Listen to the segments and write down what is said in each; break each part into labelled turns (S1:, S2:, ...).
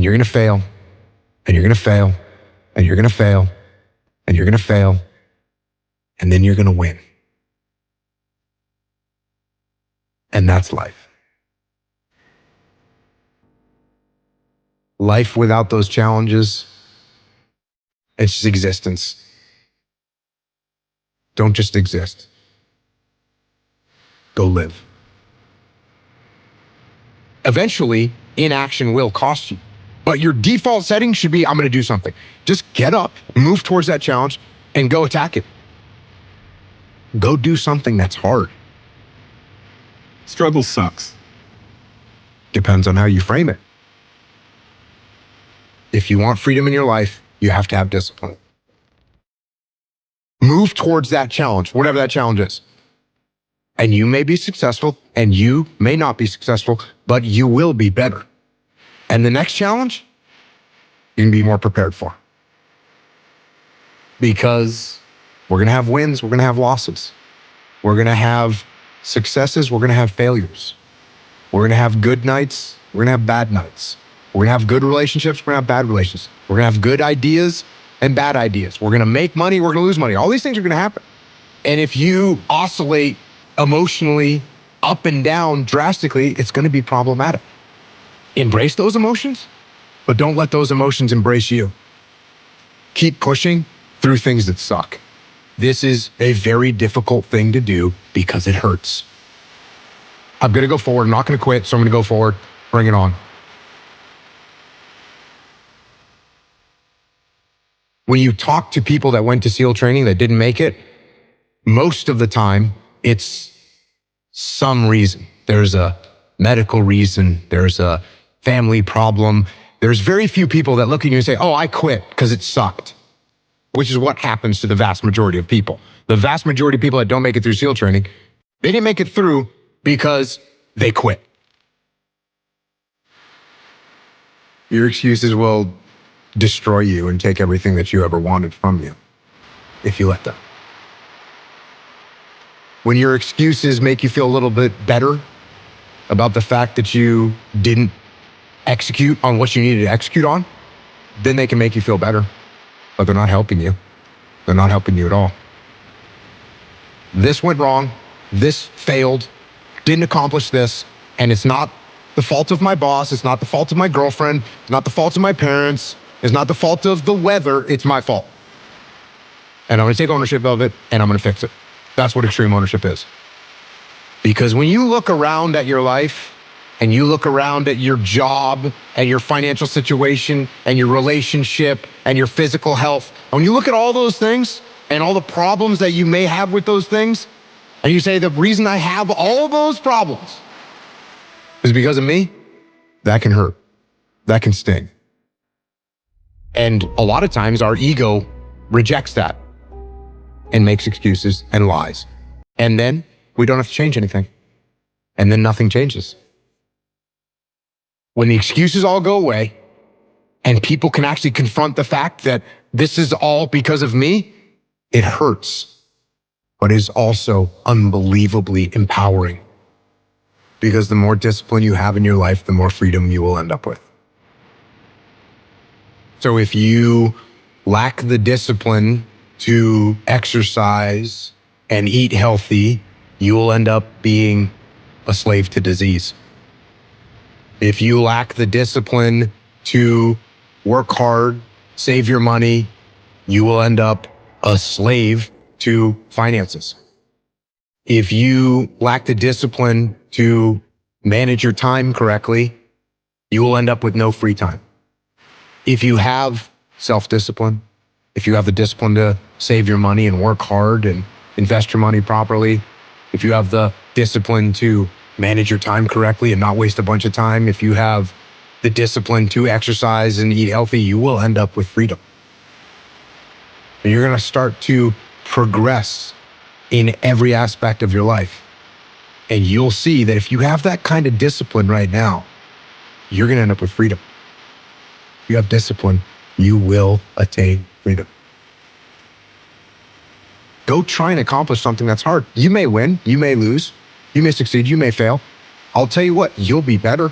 S1: you're going to fail, and you're going to fail, and you're going to fail, and you're going to fail, and then you're going to win. And that's life. Life without those challenges, it's just existence. Don't just exist. Go live. Eventually, inaction will cost you. But your default setting should be, I'm going to do something. Just get up, move towards that challenge, and go attack it. Go do something that's hard.
S2: Struggle sucks.
S1: Depends on how you frame it. If you want freedom in your life, you have to have discipline. Move towards that challenge, whatever that challenge is. And you may be successful, and you may not be successful, but you will be better. And the next challenge, you can be more prepared for. Because we're going to have wins, we're going to have losses. We're going to have successes, we're going to have failures. We're going to have good nights, we're going to have bad nights. We're going to have good relationships, we're going to have bad relationships. We're going to have good ideas and bad ideas. We're going to make money, we're going to lose money. All these things are going to happen. And if you oscillate emotionally up and down drastically, it's going to be problematic. Embrace those emotions, but don't let those emotions embrace you. Keep pushing through things that suck. This is a very difficult thing to do because it hurts. I'm going to go forward. I'm not going to quit, so I'm going to go forward. Bring it on. When you talk to people that went to SEAL training that didn't make it, most of the time, it's some reason. There's a medical reason. There's a family problem. There's very few people that look at you and say, oh, I quit because it sucked, which is what happens to the vast majority of people. The vast majority of people that don't make it through SEAL training, they didn't make it through because they quit. Your excuses will destroy you and take everything that you ever wanted from you if you let them. When your excuses make you feel a little bit better about the fact that you didn't execute on what you needed to execute on, then they can make you feel better, but they're not helping you. They're not helping you at all. This went wrong, this failed, didn't accomplish this, and it's not the fault of my boss, it's not the fault of my girlfriend, it's not the fault of my parents, it's not the fault of the weather, it's my fault. And I'm gonna take ownership of it, and I'm gonna fix it. That's what extreme ownership is. Because when you look around at your life, and you look around at your job, and your financial situation, and your relationship, and your physical health, and when you look at all those things, and all the problems that you may have with those things, and you say, the reason I have all those problems is because of me, that can hurt. That can sting. And a lot of times our ego rejects that and makes excuses and lies. And then we don't have to change anything. And then nothing changes. When the excuses all go away and people can actually confront the fact that this is all because of me, it hurts, but is also unbelievably empowering. Because the more discipline you have in your life, the more freedom you will end up with. So if you lack the discipline to exercise and eat healthy, you will end up being a slave to disease. If you lack the discipline to work hard, save your money, you will end up a slave to finances. If you lack the discipline to manage your time correctly, you will end up with no free time. If you have self-discipline, if you have the discipline to save your money and work hard and invest your money properly, if you have the discipline to manage your time correctly and not waste a bunch of time, if you have the discipline to exercise and eat healthy, you will end up with freedom. And you're going to start to progress in every aspect of your life. And you'll see that if you have that kind of discipline right now, you're going to end up with freedom. If you have discipline, you will attain freedom. Go try and accomplish something that's hard. You may win, you may lose, you may succeed, you may fail. I'll tell you what, you'll be better.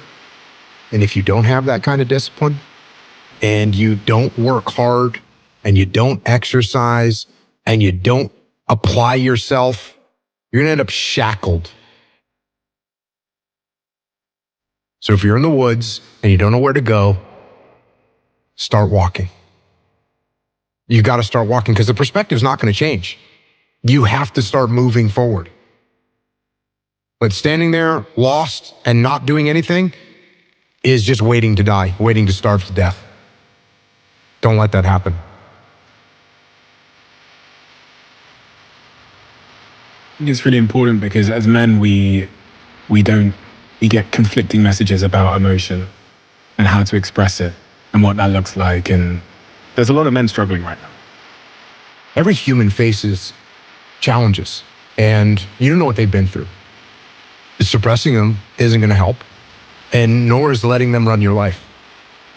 S1: And if you don't have that kind of discipline, and you don't work hard and you don't exercise and you don't apply yourself, you're going to end up shackled. So if you're in the woods and you don't know where to go, start walking. You got to start walking because the perspective's not going to change. You have to start moving forward. But standing there lost and not doing anything is just waiting to die, waiting to starve to death. Don't let that happen.
S2: I think it's really important because as men, we get conflicting messages about emotion and how to express it and what that looks like. And there's a lot of men struggling right now.
S1: Every human faces challenges, and you don't know what they've been through. Suppressing them isn't going to help, and nor is letting them run your life.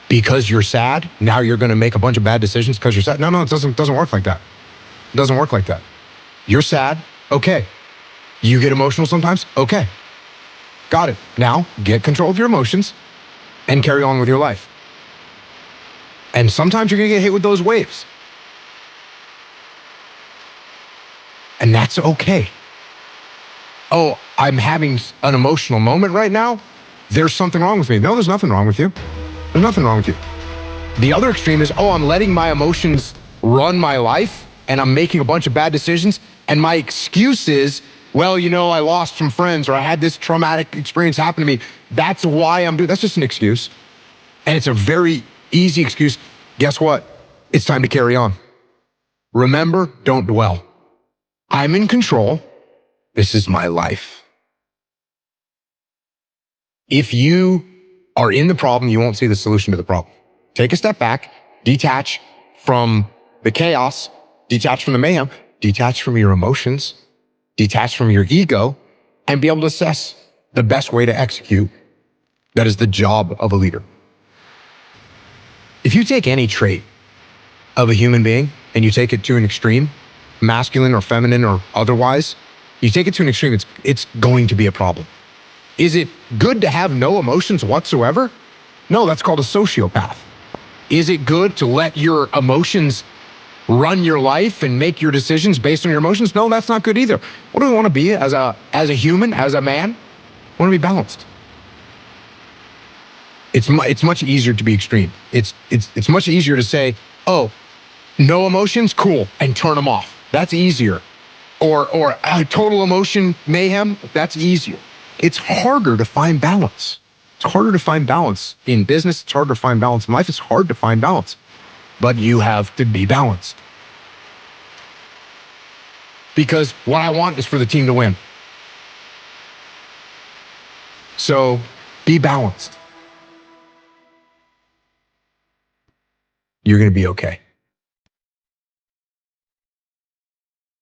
S1: Because you're sad, now you're going to make a bunch of bad decisions because you're sad. No, it doesn't work like that. It doesn't work like that. You're sad, okay. You get emotional sometimes, okay. Got it. Now, get control of your emotions and carry on with your life. And sometimes you're going to get hit with those waves. And that's okay. Oh, I'm having an emotional moment right now. There's something wrong with me. No, there's nothing wrong with you. There's nothing wrong with you. The other extreme is, oh, I'm letting my emotions run my life and I'm making a bunch of bad decisions. And my excuse is, well, I lost some friends or I had this traumatic experience happen to me. That's why I'm doing. That's just an excuse. And it's a very easy excuse. Guess what? It's time to carry on. Remember, don't dwell. I'm in control. This is my life. If you are in the problem, you won't see the solution to the problem. Take a step back, detach from the chaos, detach from the mayhem, detach from your emotions, detach from your ego, and be able to assess the best way to execute. That is the job of a leader. If you take any trait of a human being and you take it to an extreme, masculine or feminine or otherwise, you take it to an extreme, it's going to be a problem. Is it good to have no emotions whatsoever? No, that's called a sociopath. Is it good to let your emotions run your life and make your decisions based on your emotions? No, that's not good either. What do we want to be as a human, as a man? We want to be balanced. It's much easier to be extreme. It's much easier to say, oh, no emotions, cool, and turn them off. That's easier. Or total emotion mayhem, that's easier. It's harder to find balance. It's harder to find balance in business. It's harder to find balance in life. It's hard to find balance. But you have to be balanced. Because what I want is for the team to win. So be balanced. You're going to be okay.